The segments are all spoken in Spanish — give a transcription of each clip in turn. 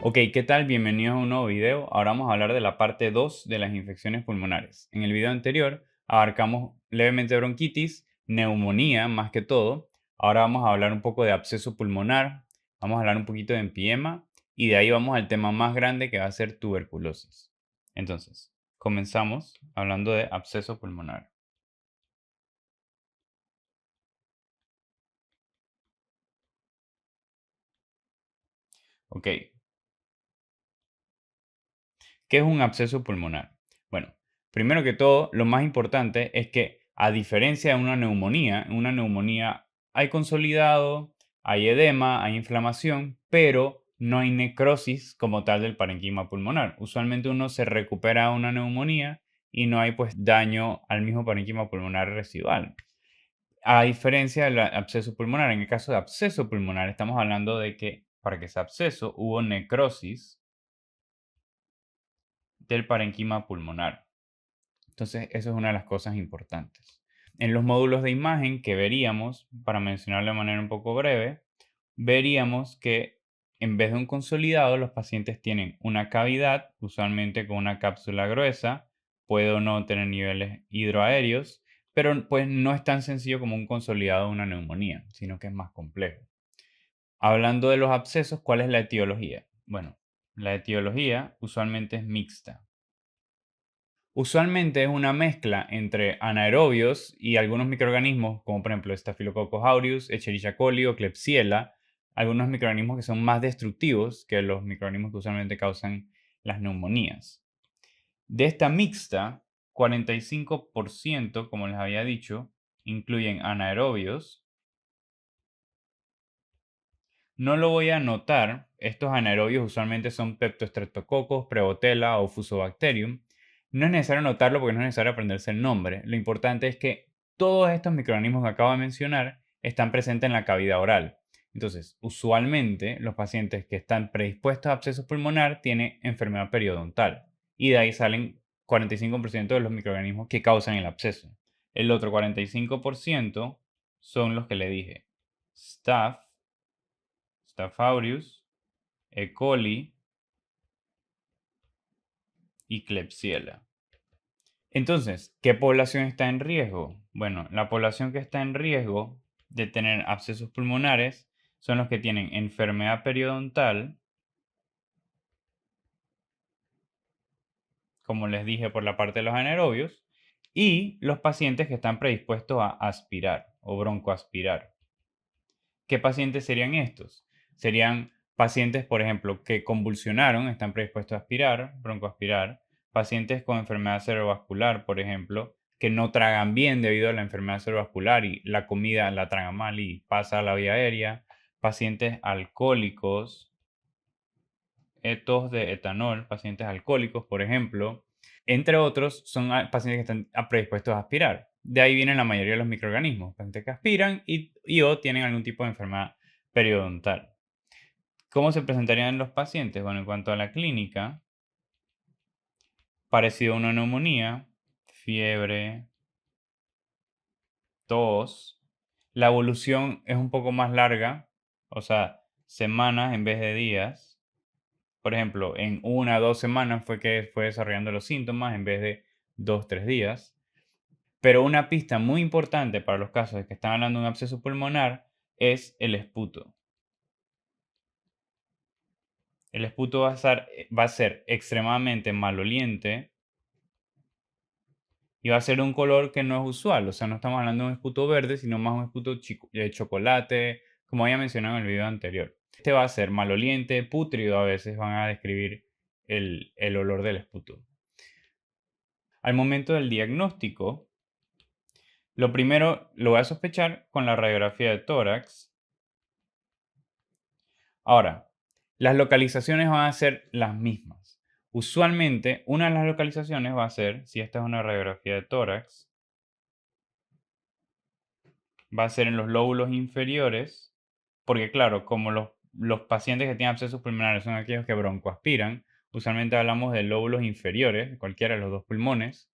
Ok, ¿qué tal? Bienvenidos a un nuevo video. Ahora vamos a hablar de la parte 2 de las infecciones pulmonares. En el video anterior abarcamos levemente bronquitis, neumonía más que todo. Ahora vamos a hablar un poco de absceso pulmonar, vamos a hablar un poquito de empiema y de ahí vamos al tema más grande que va a ser tuberculosis. Entonces, comenzamos hablando de absceso pulmonar. Ok, ¿qué es un absceso pulmonar? Bueno, primero que todo, lo más importante es que a diferencia de una neumonía, en una neumonía hay consolidado, hay edema, hay inflamación, pero no hay necrosis como tal del parenquima pulmonar. Usualmente uno se recupera de una neumonía y no hay pues daño al mismo parenquima pulmonar residual. A diferencia del absceso pulmonar, en el caso de absceso pulmonar estamos hablando de que para que sea absceso hubo necrosis del parenquima pulmonar. Entonces, eso es una de las cosas importantes. En los módulos de imagen que veríamos, para mencionarlo de manera un poco breve, veríamos que en vez de un consolidado, los pacientes tienen una cavidad, usualmente con una cápsula gruesa, puede o no tener niveles hidroaéreos, pero pues no es tan sencillo como un consolidado de una neumonía, sino que es más complejo. Hablando de los abscesos, ¿cuál es la etiología? Bueno, la etiología usualmente es mixta. Usualmente es una mezcla entre anaerobios y algunos microorganismos, como por ejemplo Staphylococcus aureus, Escherichia coli o Klebsiella, algunos microorganismos que son más destructivos que los microorganismos que usualmente causan las neumonías. De esta mixta, 45%, como les había dicho, incluyen anaerobios. No lo voy a anotar, estos anaerobios usualmente son Peptostreptococcus, Prevotella o Fusobacterium. No es necesario anotarlo porque no es necesario aprenderse el nombre. Lo importante es que todos estos microorganismos que acabo de mencionar están presentes en la cavidad oral. Entonces, usualmente los pacientes que están predispuestos a absceso pulmonar tienen enfermedad periodontal y de ahí salen 45% de los microorganismos que causan el absceso. El otro 45% son los que le dije: Staph, Staph aureus, E. coli y Klebsiella. Entonces, ¿qué población está en riesgo? Bueno, la población que está en riesgo de tener abscesos pulmonares son los que tienen enfermedad periodontal, como les dije por la parte de los anaerobios, y los pacientes que están predispuestos a aspirar o broncoaspirar. ¿Qué pacientes serían estos? Serían pacientes, por ejemplo, que convulsionaron, están predispuestos a aspirar, broncoaspirar, pacientes con enfermedad cerebrovascular, por ejemplo, que no tragan bien debido a la enfermedad cerebrovascular y la comida la tragan mal y pasa a la vía aérea, pacientes alcohólicos, tos de etanol, pacientes alcohólicos, por ejemplo, entre otros, son pacientes que están predispuestos a aspirar. De ahí vienen la mayoría de los microorganismos, pacientes que aspiran y o tienen algún tipo de enfermedad periodontal. ¿Cómo se presentarían los pacientes? Bueno, en cuanto a la clínica, parecido a una neumonía, fiebre, tos. La evolución es un poco más larga, o sea, semanas en vez de días. Por ejemplo, en 1 o 2 semanas fue que fue desarrollando los síntomas en vez de 2 o 3 días. Pero una pista muy importante para los casos de que están hablando de un absceso pulmonar es el esputo. El esputo va a ser extremadamente maloliente y va a ser un color que no es usual. O sea, no estamos hablando de un esputo verde, sino más un esputo de chocolate, como había mencionado en el video anterior. Este va a ser maloliente, pútrido, a veces van a describir el olor del esputo. Al momento del diagnóstico, lo primero lo voy a sospechar con la radiografía de tórax. Ahora, las localizaciones van a ser las mismas. Usualmente, una de las localizaciones va a ser, si esta es una radiografía de tórax, va a ser en los lóbulos inferiores, porque claro, como los pacientes que tienen abscesos pulmonares son aquellos que broncoaspiran, usualmente hablamos de lóbulos inferiores, cualquiera de los dos pulmones,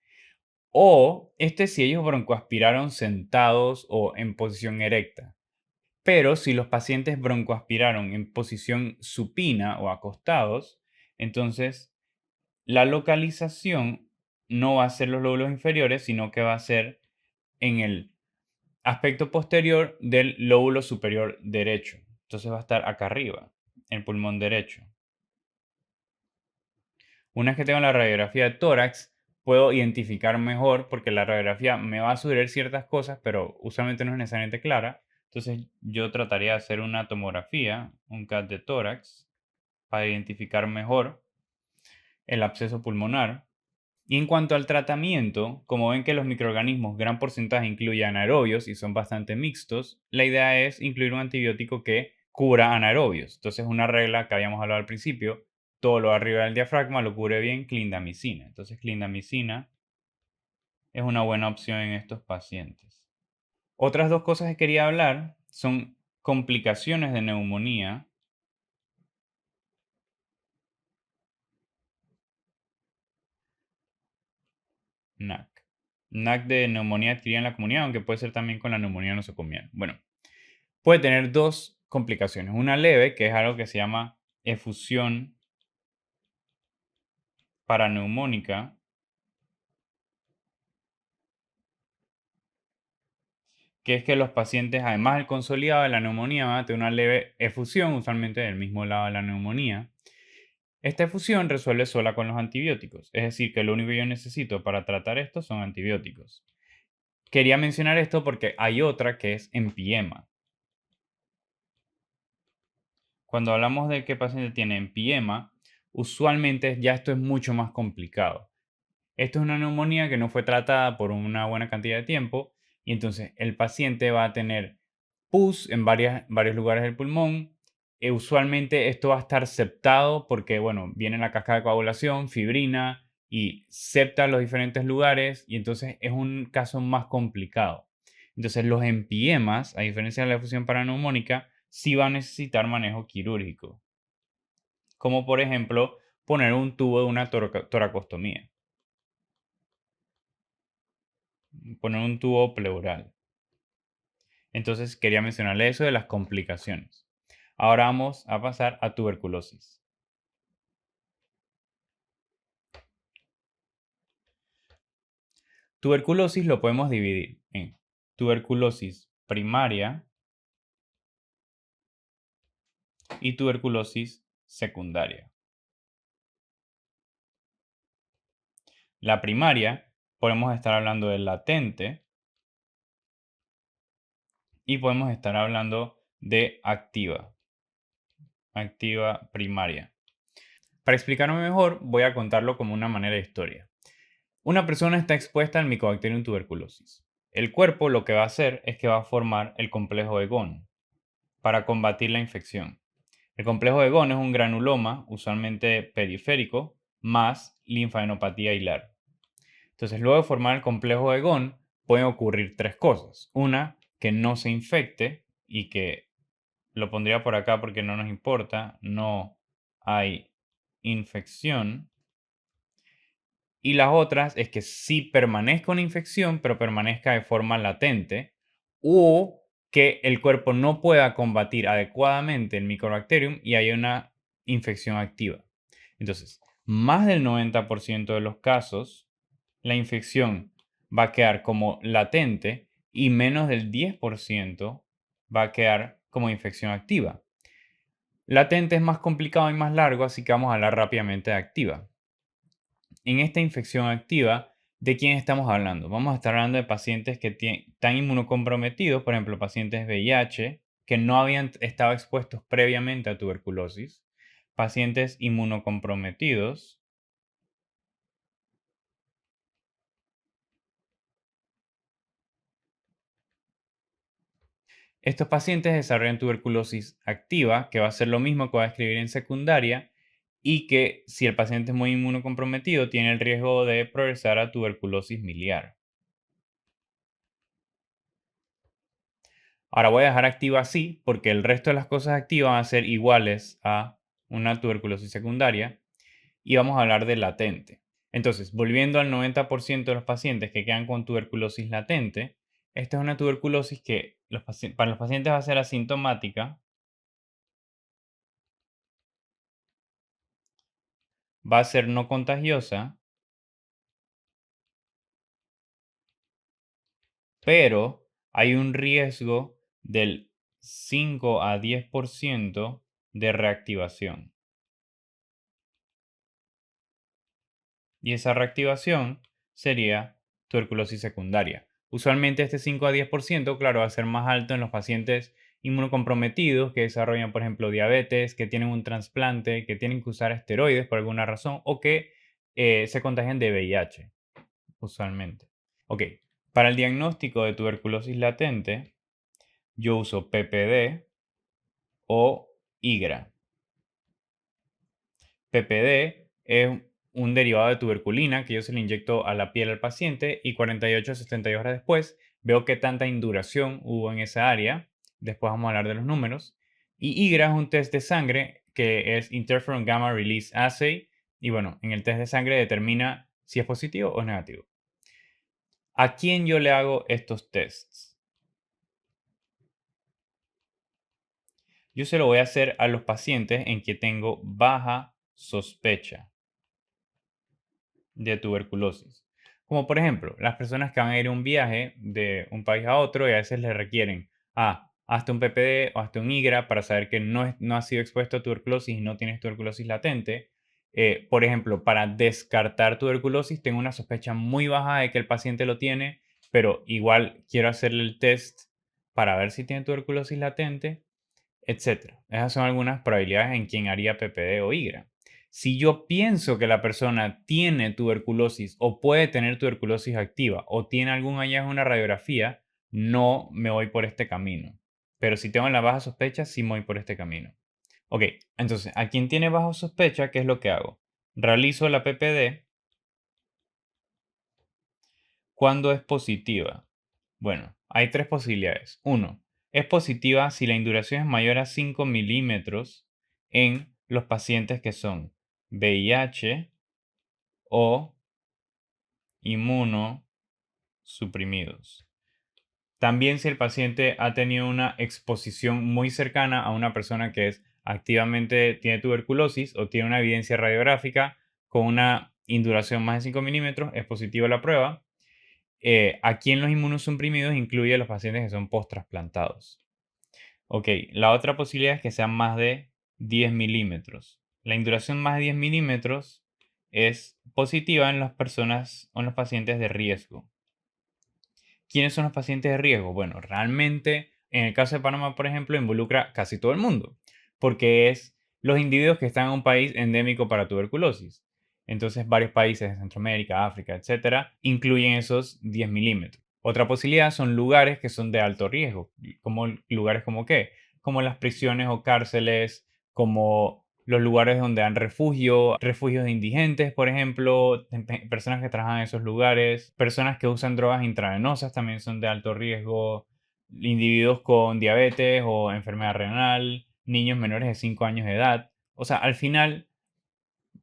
o si ellos broncoaspiraron sentados o en posición erecta. Pero si los pacientes broncoaspiraron en posición supina o acostados, entonces la localización no va a ser los lóbulos inferiores, sino que va a ser en el aspecto posterior del lóbulo superior derecho. Entonces va a estar acá arriba, en el pulmón derecho. Una vez que tengo la radiografía de tórax, puedo identificar mejor porque la radiografía me va a sugerir ciertas cosas, pero usualmente no es necesariamente clara. Entonces yo trataría de hacer una tomografía, un CAT de tórax, para identificar mejor el absceso pulmonar. Y en cuanto al tratamiento, como ven que los microorganismos gran porcentaje incluyen anaerobios y son bastante mixtos, la idea es incluir un antibiótico que cubra anaerobios. Entonces, una regla que habíamos hablado al principio, todo lo arriba del diafragma lo cubre bien clindamicina. Entonces, clindamicina es una buena opción en estos pacientes. Otras dos cosas que quería hablar son complicaciones de neumonía. NAC. NAC de neumonía adquirida en la comunidad, aunque puede ser también con la neumonía nosocomial. Bueno, puede tener dos complicaciones. Una leve, que es algo que se llama efusión paraneumónica, que es que los pacientes, además del consolidado de la neumonía, van a tener una leve efusión, usualmente del mismo lado de la neumonía. Esta efusión resuelve sola con los antibióticos, es decir, que lo único que yo necesito para tratar esto son antibióticos. Quería mencionar esto porque hay otra que es empiema. Cuando hablamos de que el paciente tiene empiema, usualmente ya esto es mucho más complicado. Esto es una neumonía que no fue tratada por una buena cantidad de tiempo y entonces el paciente va a tener pus en varios lugares del pulmón. Usualmente esto va a estar septado porque, bueno, viene la cascada de coagulación, fibrina y septa los diferentes lugares y entonces es un caso más complicado. Entonces los empiemas, a diferencia de la efusión paraneumónica, sí va a necesitar manejo quirúrgico, como por ejemplo poner un tubo de una toracostomía, poner un tubo pleural. Entonces quería mencionarle eso de las complicaciones. Ahora vamos a pasar a tuberculosis. Tuberculosis lo podemos dividir en tuberculosis primaria y tuberculosis secundaria. La primaria podemos estar hablando de latente y podemos estar hablando de activa, activa primaria. Para explicarme mejor, voy a contarlo como una manera de historia. Una persona está expuesta al Mycobacterium tuberculosis. El cuerpo lo que va a hacer es que va a formar el complejo de Ghon para combatir la infección. El complejo de Ghon es un granuloma, usualmente periférico, más linfadenopatía hilar. Entonces, luego de formar el complejo de Ghon, pueden ocurrir tres cosas. Una, que no se infecte y que lo pondría por acá porque no nos importa, no hay infección. Y las otras es que sí permanezca una infección, pero permanezca de forma latente, o que el cuerpo no pueda combatir adecuadamente el Mycobacterium y haya una infección activa. Entonces, más del 90% de los casos, la infección va a quedar como latente y menos del 10% va a quedar como infección activa. Latente es más complicado y más largo, así que vamos a hablar rápidamente de activa. En esta infección activa, ¿de quién estamos hablando? Vamos a estar hablando de pacientes que están inmunocomprometidos, por ejemplo, pacientes VIH, que no habían estado expuestos previamente a tuberculosis, pacientes inmunocomprometidos. Estos pacientes desarrollan tuberculosis activa, que va a ser lo mismo que va a escribir en secundaria, y que si el paciente es muy inmunocomprometido, tiene el riesgo de progresar a tuberculosis miliar. Ahora voy a dejar activa así porque el resto de las cosas activas van a ser iguales a una tuberculosis secundaria y vamos a hablar de latente. Entonces, volviendo al 90% de los pacientes que quedan con tuberculosis latente, esta es una tuberculosis que para los pacientes va a ser asintomática, va a ser no contagiosa, pero hay un riesgo del 5 a 10% de reactivación. Y esa reactivación sería tuberculosis secundaria. Usualmente este 5 a 10%, claro, va a ser más alto en los pacientes inmunocomprometidos que desarrollan, por ejemplo, diabetes, que tienen un trasplante, que tienen que usar esteroides por alguna razón o que se contagian de VIH, usualmente. Ok, para el diagnóstico de tuberculosis latente, yo uso PPD o IGRA. PPD es un derivado de tuberculina que yo se le inyecto a la piel al paciente y 48 a 72 horas después veo qué tanta induración hubo en esa área. Después vamos a hablar de los números. Y IGRA es un test de sangre que es Interferon Gamma Release Assay. Y bueno, en el test de sangre determina si es positivo o negativo. ¿A quién yo le hago estos tests? Yo se lo voy a hacer a los pacientes en que tengo baja sospecha de tuberculosis. Como por ejemplo, las personas que van a ir a un viaje de un país a otro y a veces les requieren, hazte un PPD o hazte un IGRA para saber que no has sido expuesto a tuberculosis y no tienes tuberculosis latente. Por ejemplo, para descartar tuberculosis, tengo una sospecha muy baja de que el paciente lo tiene, pero igual quiero hacerle el test para ver si tiene tuberculosis latente, etcétera. Esas son algunas probabilidades en quien haría PPD o IGRA. Si yo pienso que la persona tiene tuberculosis o puede tener tuberculosis activa o tiene algún hallazgo en una radiografía, no me voy por este camino. Pero si tengo la baja sospecha, sí me voy por este camino. Ok, entonces, a quien tiene baja sospecha, ¿qué es lo que hago? Realizo la PPD cuando es positiva. Bueno, hay tres posibilidades. Uno, es positiva si la induración es mayor a 5 milímetros en los pacientes que son VIH o inmunosuprimidos. También si el paciente ha tenido una exposición muy cercana a una persona que es activamente tiene tuberculosis o tiene una evidencia radiográfica con una induración más de 5 milímetros, es positiva la prueba. Aquí en los inmunosuprimidos incluye a los pacientes que son post-trasplantados. Ok, la otra posibilidad es que sean más de 10 milímetros. La induración más de 10 milímetros es positiva en las personas o en los pacientes de riesgo. ¿Quiénes son los pacientes de riesgo? Bueno, realmente en el caso de Panamá, por ejemplo, involucra casi todo el mundo, porque es los individuos que están en un país endémico para tuberculosis. Entonces, varios países de Centroamérica, África, etcétera, incluyen esos 10 milímetros. Otra posibilidad son lugares que son de alto riesgo, como lugares como qué, como las prisiones o cárceles, como los lugares donde dan refugio, refugios de indigentes, por ejemplo, personas que trabajan en esos lugares, personas que usan drogas intravenosas también son de alto riesgo, individuos con diabetes o enfermedad renal, niños menores de 5 años de edad. O sea, al final,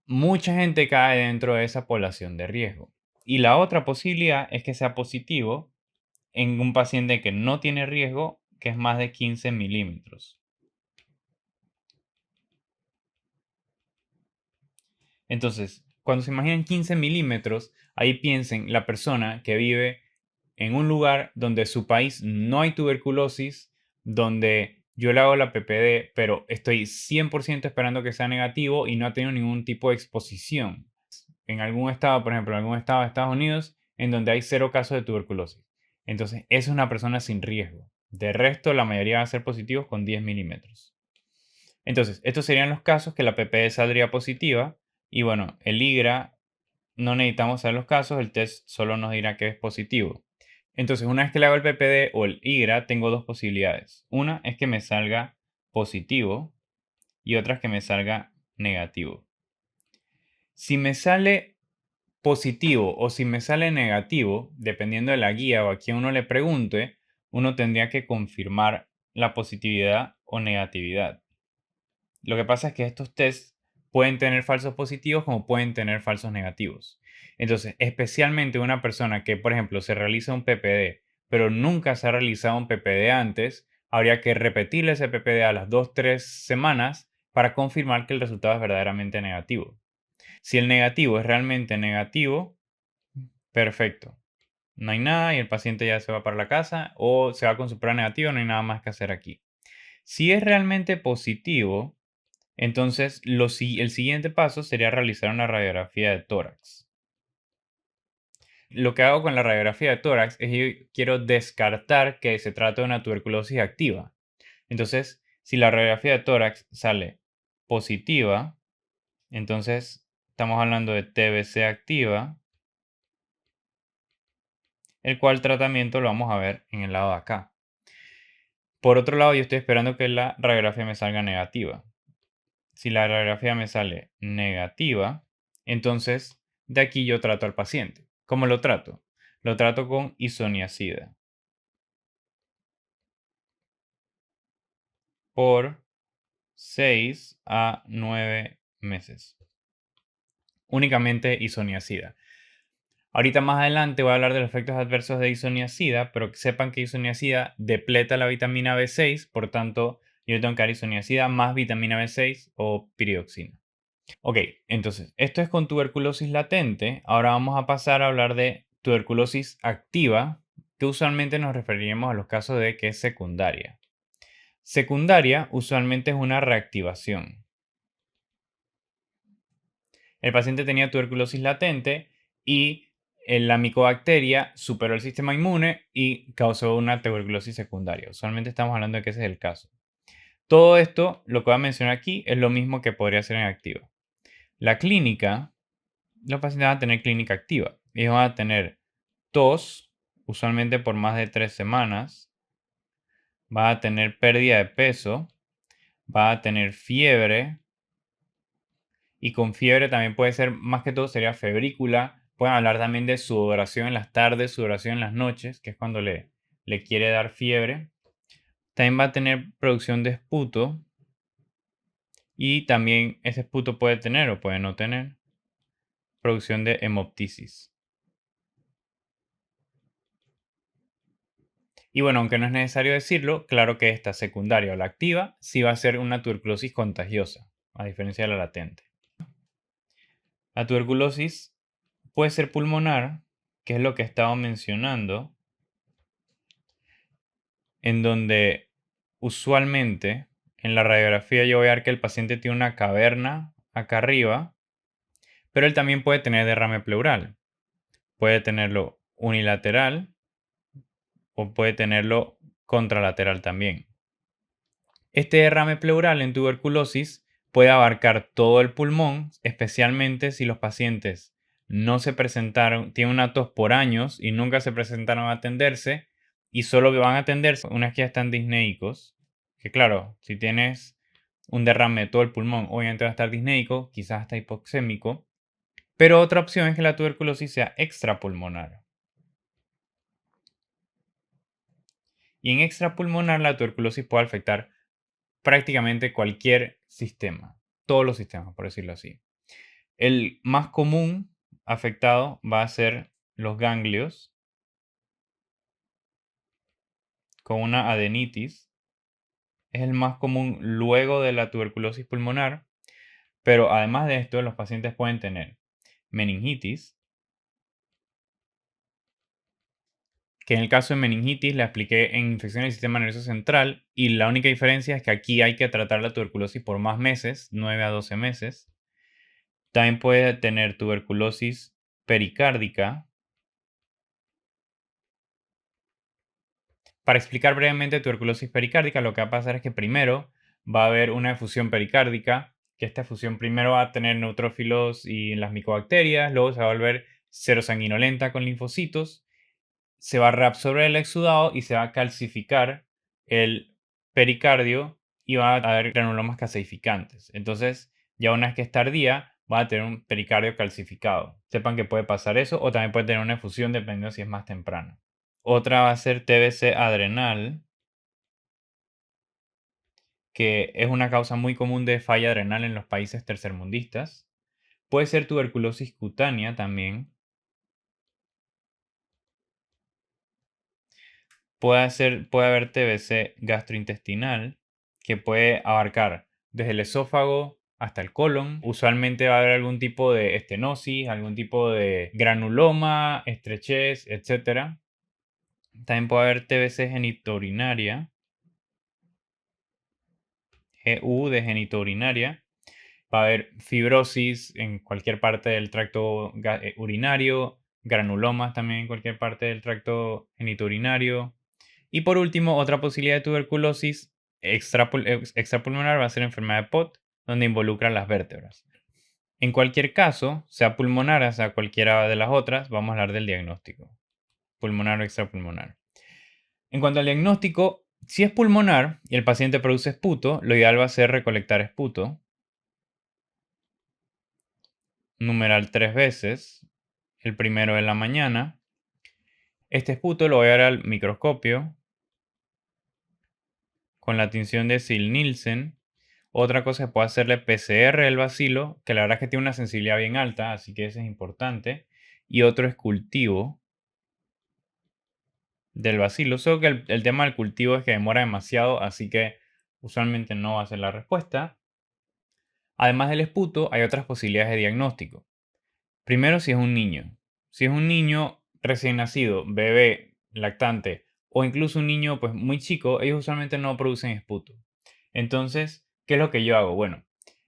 mucha gente cae dentro de esa población de riesgo. Y la otra posibilidad es que sea positivo en un paciente que no tiene riesgo, que es más de 15 milímetros. Entonces, cuando se imaginan 15 milímetros, ahí piensen la persona que vive en un lugar donde su país no hay tuberculosis, donde yo le hago la PPD, pero estoy 100% esperando que sea negativo y no ha tenido ningún tipo de exposición. En algún estado, por ejemplo, en algún estado de Estados Unidos, en donde hay 0 casos de tuberculosis. Entonces, es una persona sin riesgo. De resto, la mayoría van a ser positivos con 10 milímetros. Entonces, estos serían los casos que la PPD saldría positiva. Y bueno, el IGRA no necesitamos saber los casos, el test solo nos dirá que es positivo. Entonces, una vez que le hago el PPD o el IGRA, tengo dos posibilidades. Una es que me salga positivo y otra es que me salga negativo. Si me sale positivo o si me sale negativo, dependiendo de la guía o a quien uno le pregunte, uno tendría que confirmar la positividad o negatividad. Lo que pasa es que estos tests pueden tener falsos positivos como pueden tener falsos negativos. Entonces, especialmente una persona que, por ejemplo, se realiza un PPD pero nunca se ha realizado un PPD antes, habría que repetirle ese PPD a las 2-3 semanas para confirmar que el resultado es verdaderamente negativo. Si el negativo es realmente negativo, perfecto. No hay nada y el paciente ya se va para la casa o se va con su prueba negativa, no hay nada más que hacer aquí. Si es realmente positivo, entonces el siguiente paso sería realizar una radiografía de tórax. Lo que hago con la radiografía de tórax es que quiero descartar que se trata de una tuberculosis activa. Entonces, si la radiografía de tórax sale positiva, entonces estamos hablando de TBC activa, el cual tratamiento lo vamos a ver en el lado de acá. Por otro lado, yo estoy esperando que la radiografía me salga negativa. Si la radiografía me sale negativa, entonces de aquí yo trato al paciente. ¿Cómo lo trato? Lo trato con isoniazida por 6 a 9 meses. Únicamente isoniazida. Ahorita más adelante voy a hablar de los efectos adversos de isoniazida, pero que sepan que isoniazida depleta la vitamina B6, por tanto yo tengo que dar isoniazida más vitamina B6 o piridoxina. Ok, entonces, esto es con tuberculosis latente. Ahora vamos a pasar a hablar de tuberculosis activa, que usualmente nos referiremos a los casos de que es secundaria. Secundaria usualmente es una reactivación. El paciente tenía tuberculosis latente y la micobacteria superó el sistema inmune y causó una tuberculosis secundaria. Usualmente estamos hablando de que ese es el caso. Todo esto, lo que voy a mencionar aquí, es lo mismo que podría ser en activa. La clínica, los pacientes van a tener clínica activa. Ellos van a tener tos, usualmente por más de 3 semanas. Va a tener pérdida de peso. Va a tener fiebre. Y con fiebre también puede ser, más que todo sería febrícula. Pueden hablar también de sudoración en las tardes, sudoración en las noches, que es cuando le quiere dar fiebre. También va a tener producción de esputo. Y también ese esputo puede tener o puede no tener producción de hemoptisis. Y bueno, aunque no es necesario decirlo, claro que esta secundaria o la activa sí va a ser una tuberculosis contagiosa, a diferencia de la latente. La tuberculosis puede ser pulmonar, que es lo que he estado mencionando, en donde usualmente en la radiografía yo voy a ver que el paciente tiene una caverna acá arriba, pero él también puede tener derrame pleural. Puede tenerlo unilateral o puede tenerlo contralateral también. Este derrame pleural en tuberculosis puede abarcar todo el pulmón, especialmente si los pacientes no se presentaron, tienen una tos por años y nunca se presentaron a atenderse y solo van a atenderse una vez que ya están disnéicos. Que claro, si tienes un derrame de todo el pulmón, obviamente va a estar disnéico, quizás hasta hipoxémico. Pero otra opción es que la tuberculosis sea extrapulmonar. Y en extrapulmonar la tuberculosis puede afectar prácticamente cualquier sistema, todos los sistemas, por decirlo así. El más común afectado va a ser los ganglios con una adenitis. Es el más común luego de la tuberculosis pulmonar, pero además de esto, los pacientes pueden tener meningitis, que en el caso de meningitis la apliqué en infección del sistema nervioso central y la única diferencia es que aquí hay que tratar la tuberculosis por más meses, 9 a 12 meses. También puede tener tuberculosis pericárdica. Para explicar brevemente tuberculosis pericárdica, lo que va a pasar es que primero va a haber una efusión pericárdica, que esta efusión primero va a tener neutrófilos y las micobacterias, luego se va a volver serosanguinolenta con linfocitos, se va a reabsorber el exudado y se va a calcificar el pericardio y va a haber granulomas caseificantes. Entonces, ya una vez que es tardía, va a tener un pericardio calcificado. Sepan que puede pasar eso o también puede tener una efusión dependiendo si es más temprano. Otra va a ser TBC adrenal, que es una causa muy común de falla adrenal en los países tercermundistas. Puede ser tuberculosis cutánea también. puede haber TBC gastrointestinal, que puede abarcar desde el esófago hasta el colon. Usualmente va a haber algún tipo de estenosis, algún tipo de granuloma, estrechez, etc. También puede haber TBC genitourinaria, GU de genitourinaria. Va a haber fibrosis en cualquier parte del tracto urinario, granulomas también en cualquier parte del tracto genitourinario. Y por último, otra posibilidad de tuberculosis extrapulmonar va a ser enfermedad de Pott, donde involucra las vértebras. En cualquier caso, sea pulmonar o sea cualquiera de las otras, vamos a hablar del diagnóstico, pulmonar o extrapulmonar. En cuanto al diagnóstico, si es pulmonar y el paciente produce esputo, lo ideal va a ser recolectar esputo, numeral 3 veces, el primero en la mañana. Este esputo lo voy a dar al microscopio con la tinción de Ziehl-Neelsen. Otra cosa que puede hacerle PCR del bacilo, que la verdad es que tiene una sensibilidad bien alta, así que eso es importante. Y otro es cultivo del bacilo. Solo que el tema del cultivo es que demora demasiado, así que usualmente no va a ser la respuesta. Además del esputo, hay otras posibilidades de diagnóstico. Primero, si es un niño. Si es un niño recién nacido, bebé, lactante o incluso un niño pues muy chico, ellos usualmente no producen esputo. Entonces, ¿qué es lo que yo hago? Bueno,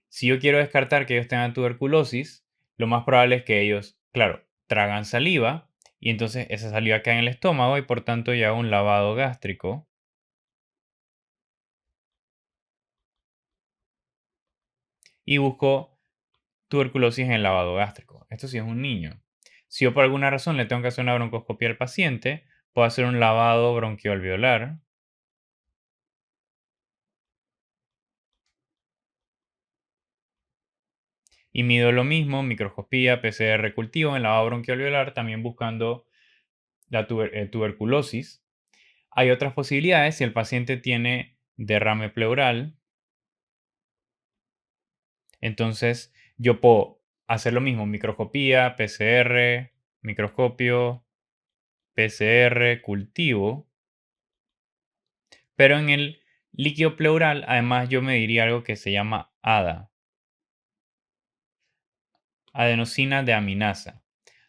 si yo quiero descartar que ellos tengan tuberculosis, lo más probable es que ellos, claro, tragan saliva y entonces esa saliva cae en el estómago y por tanto yo hago un lavado gástrico y busco tuberculosis en el lavado gástrico. Esto sí es un niño. Si yo por alguna razón le tengo que hacer una broncoscopia al paciente, puedo hacer un lavado bronquiolveolar y mido lo mismo, microscopía, PCR cultivo en lavado bronquiolveolar, también buscando la tuberculosis. Hay otras posibilidades si el paciente tiene derrame pleural, entonces yo puedo hacer lo mismo, microscopía, PCR, microscopio, PCR, cultivo. Pero en el líquido pleural, además, yo mediría algo que se llama ADA, adenosina de aminasa.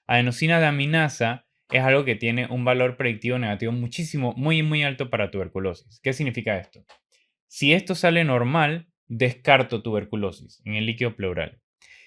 Adenosina de aminasa es algo que tiene un valor predictivo negativo muchísimo, muy, muy alto para tuberculosis. ¿Qué significa esto? Si esto sale normal, descarto tuberculosis en el líquido pleural.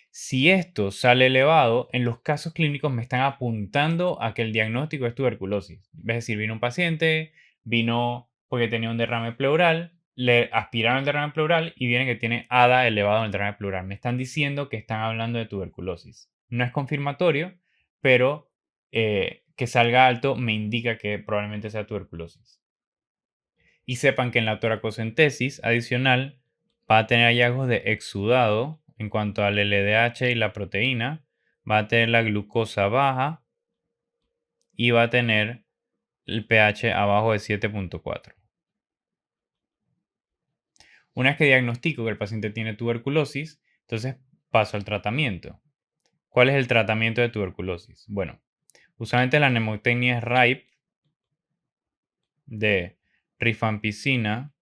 Si esto sale elevado, en los casos clínicos me están apuntando a que el diagnóstico es tuberculosis. Es decir, vino un paciente, vino porque tenía un derrame pleural, le aspiraron el derrame pleural y viene que tiene ADA elevado en el derrame pleural. Me están diciendo que están hablando de tuberculosis. No es confirmatorio, pero que salga alto me indica que probablemente sea tuberculosis. Y sepan que en la toracocentesis adicional va a tener hallazgos de exudado en cuanto al LDH y la proteína, va a tener la glucosa baja y va a tener el pH abajo de 7.4. Una vez que diagnostico que el paciente tiene tuberculosis, entonces paso al tratamiento. ¿Cuál es el tratamiento de tuberculosis? Bueno, usualmente la mnemotecnia es RIPE de rifampicina,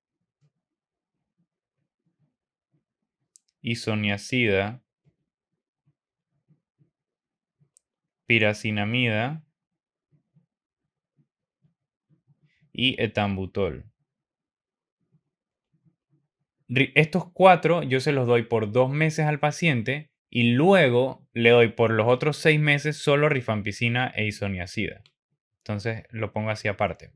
isoniazida, piracinamida y etambutol. Estos 4 yo se los doy por 2 meses al paciente y luego le doy por los otros 6 meses solo rifampicina e isoniazida. Entonces lo pongo así aparte.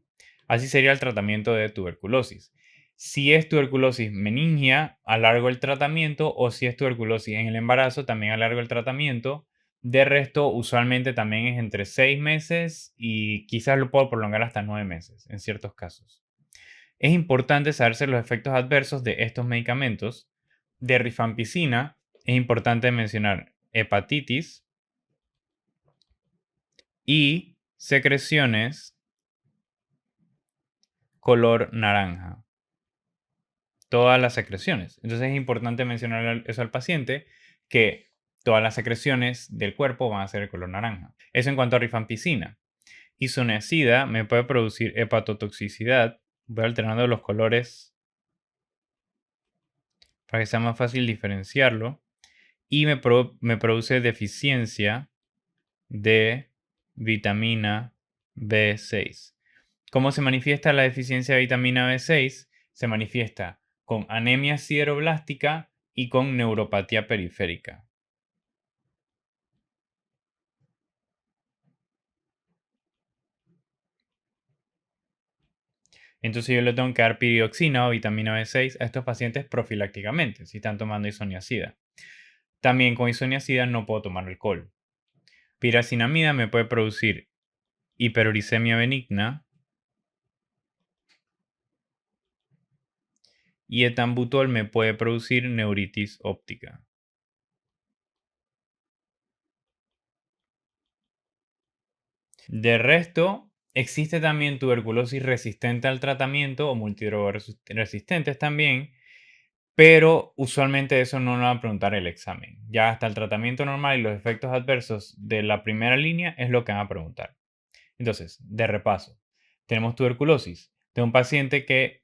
Así sería el tratamiento de tuberculosis. Si es tuberculosis meningia, alargo el tratamiento, o si es tuberculosis en el embarazo, también alargo el tratamiento. De resto, usualmente también es entre 6 meses y quizás lo puedo prolongar hasta 9 meses en ciertos casos. Es importante saberse los efectos adversos de estos medicamentos. De rifampicina es importante mencionar hepatitis y secreciones color naranja. Todas las secreciones. Entonces es importante mencionar eso al paciente, que todas las secreciones del cuerpo van a ser de color naranja. Eso en cuanto a rifampicina. isoniazida me puede producir hepatotoxicidad. Voy alternando los colores para que sea más fácil diferenciarlo. Y me produce deficiencia de vitamina B6. ¿Cómo se manifiesta la deficiencia de vitamina B6? Se manifiesta con anemia sideroblástica y con neuropatía periférica. Entonces yo le tengo que dar piridoxina o vitamina B6 a estos pacientes profilácticamente, si están tomando isoniazida. También con isoniazida no puedo tomar alcohol. Piracinamida me puede producir hiperuricemia benigna y etambutol me puede producir neuritis óptica. De resto, existe también tuberculosis resistente al tratamiento o multidrogoresistentes también, pero usualmente eso no lo va a preguntar el examen. Ya hasta el tratamiento normal y los efectos adversos de la primera línea es lo que van a preguntar. Entonces, de repaso, tenemos tuberculosis de un paciente que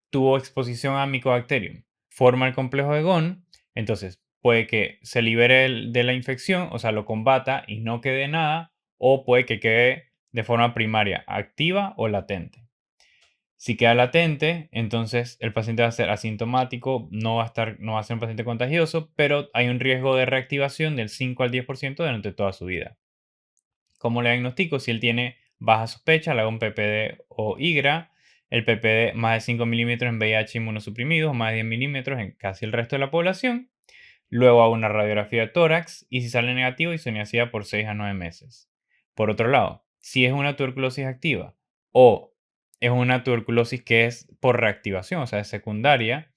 tuvo exposición a Mycobacterium, forma el complejo de Ghon, entonces puede que se libere de la infección, o sea, lo combata y no quede nada, o puede que quede de forma primaria activa o latente. Si queda latente, entonces el paciente va a ser asintomático, no va a ser un paciente contagioso, pero hay un riesgo de reactivación del 5 al 10% durante toda su vida. ¿Cómo le diagnostico? Si él tiene baja sospecha, le hago un PPD o IGRA, el PPD más de 5 milímetros en VIH inmunosuprimidos, más de 10 milímetros en casi el resto de la población. Luego hago una radiografía de tórax y si sale negativo, isoniazida por 6 a 9 meses. Por otro lado, si es una tuberculosis activa o es una tuberculosis que es por reactivación, o sea, es secundaria,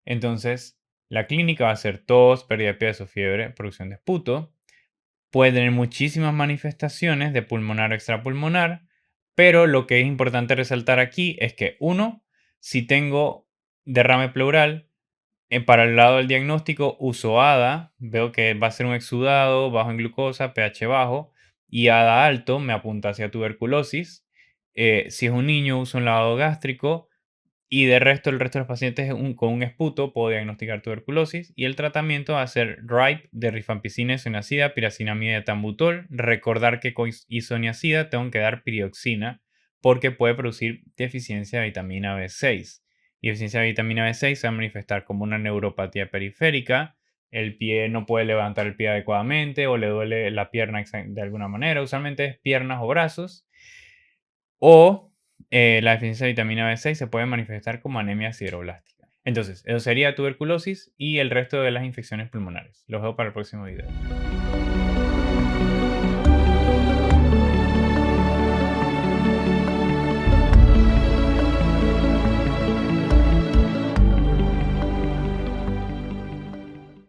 entonces la clínica va a ser tos, pérdida de peso, fiebre, producción de esputo. Puede tener muchísimas manifestaciones de pulmonar o extrapulmonar, pero lo que es importante resaltar aquí es que, uno, si tengo derrame pleural, para el lado del diagnóstico uso ADA, veo que va a ser un exudado bajo en glucosa, pH bajo, y ADA alto me apunta hacia tuberculosis. Si es un niño, uso un lavado gástrico. Y el resto de los pacientes con un esputo puedo diagnosticar tuberculosis y el tratamiento va a ser RIPE de rifampicina, isoniazida, piracinamida y etambutol. Recordar que con isoniazida tengo que dar piridoxina porque puede producir deficiencia de vitamina B6. Y deficiencia de vitamina B6 se va a manifestar como una neuropatía periférica. El pie no puede levantar el pie adecuadamente o le duele la pierna de alguna manera. Usualmente es piernas o brazos. O la deficiencia de vitamina B6 se puede manifestar como anemia sideroblástica. Entonces, eso sería tuberculosis y el resto de las infecciones pulmonares. Los veo para el próximo video.